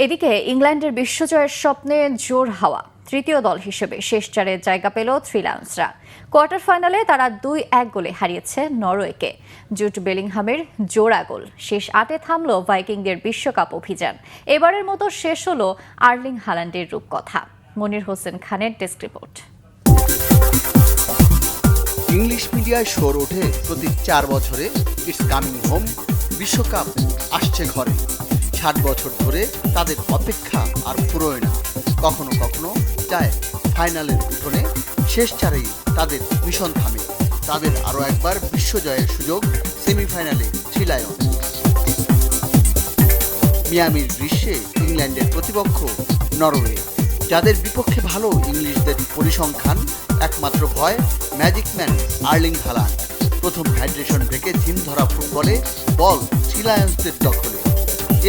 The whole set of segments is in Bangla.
এদিকে ইংল্যান্ডের বিশ্বজয়ের স্বপ্নে জোর হাওয়া তৃতীয় দল হিসেবে শেষ চারের জায়গা পেল থ্রি লায়ন্সরা। কোয়ার্টার ফাইনালে তারা 2-1 গোলে হারিয়েছে নরওয়েকে। জুট বেলিংহামের জোড়া গোল শেষ 8-এ থামল ভাইকিংদের বিশ্বকাপ অভিযান। এবারের মতো শেষ হলো আর্লিং হাল্যান্ডের রূপকথা। মনির হোসেন খানের ডেস্ক রিপোর্ট। ইংলিশ মিডিয়ায় শোর ওঠে প্রতি 4 বছরে ইটস কামিং হোম, বিশ্বকাপ আসছে ঘরে। 60 বছর ধরে তাদের অপেক্ষা আর ফুরোয় না। কখনো কখনো যায় ফাইনালের উঠোনে, শেষ চারেই তাদের মিশন থামে। তাদের আরও একবার বিশ্বজয়ের সুযোগ সেমিফাইনালে থ্রি লায়ন্স। মিয়ামির গ্রীষ্মে ইংল্যান্ডের প্রতিপক্ষ নরওয়ে, যাদের বিপক্ষে ভালো ইংলিশদের পরিসংখ্যান। একমাত্র ভয় ম্যাজিকম্যান আর্লিং হাল্যান্ড। প্রথম হাইড্রেশন ব্রেকে ঝিম ধরা ফুটবলে বল থ্রি লায়ন্সদের দখলে।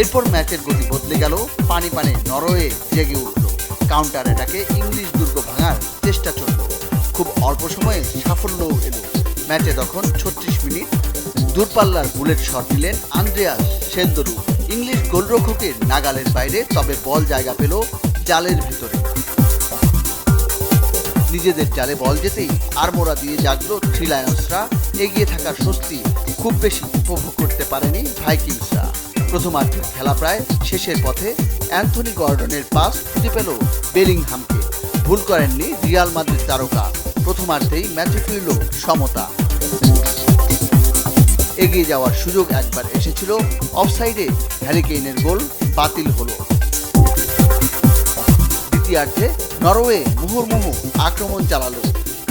এরপর ম্যাচের গতি বদলে গেল। পানি নরওয়ে জেগে উঠল। কাউন্টার অ্যাটাকে ইংলিশ দুর্গ ভাঙার চেষ্টা চলল। খুব অল্প সময়ে সাফল্যও এলো। ম্যাচে তখন 36 মিনিট দূরপাল্লার বুলেট শট দিলেন আন্দ্রেয়াস সেন্দরু। ইংলিশ গোলরক্ষকের নাগালের বাইরে, তবে বল জায়গা পেল জালের ভিতরে। নিজেদের জালে বল যেতেই আড়মোড়া দিয়ে জাগলো থ্রি লায়ন্সরা। এগিয়ে থাকার স্বস্তি খুব বেশি উপভোগ করতে পারেনি ভাইকিংসরা। প্রথমার্ধের খেলা প্রায় শেষের পথে অ্যান্থনি গর্ডনের পাস খুঁজে পেল বেলিংহামকে। ভুল করেননি রিয়াল মাদ্রিদ তারকা। প্রথমার্ধেই ম্যাচে ফিরল সমতা। এগিয়ে যাওয়ার সুযোগ একবার এসেছিল, অফসাইডে হ্যারি কেইনের গোল বাতিল হলো। দ্বিতীয়ার্ধে নরওয়ে মুহুর্মুহু আক্রমণ চালালো।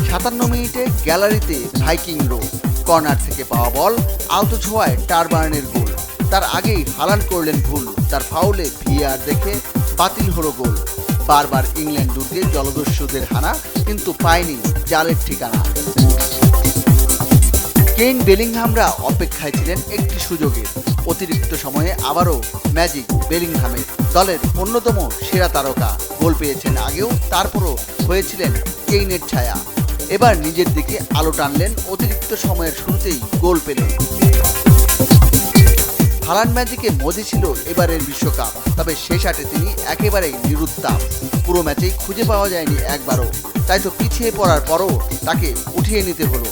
57 মিনিটে গ্যালারিতে ভাইকিং রো। কর্নার থেকে পাওয়া বল আলতো ছোঁয়ায় টারবার্নের গোল। তার আগেই হাল্যান্ড করলেন ভুল। তার ফাউলে ভিএআর দেখে বাতিল হলো গোল। বারবার ইংল্যান্ড দুর্গে জলদস্যুদের হানা, কিন্তু পায়নি জালের ঠিকানা। কেইন বেলিংহামরা অপেক্ষায় ছিলেন একটি সুযোগের। অতিরিক্ত সময়ে আবারও ম্যাজিক বেলিংহামের, দলের অন্যতম সেরা তারকা। গোল পেয়েছেন আগেও, তারপরও হয়েছিলেন কেইনের ছায়া। এবার নিজের দিকে আলো টানলেন। অতিরিক্ত সময়ের শুরুতেই গোল পেলেন। হাল্যান্ড ম্যাজিকে মজে ছিল এবারের বিশ্বকাপ, তবে শেষ 8-এ তিনি একেবারেই নিরুত্তাপ। পুরো ম্যাচেই খুঁজে পাওয়া যায়নি একবারও। তাই তো পিছিয়ে পড়ার পরও তাকে উঠিয়ে নিতে হলো।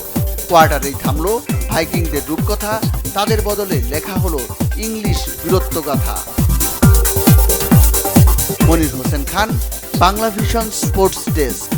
কোয়ার্টারেই থামলো ভাইকিংদের রূপকথা। তাদের বদলে লেখা হলো English বীরত্বগাথা। Monir Hossain Khan, Bangla vision sports desk.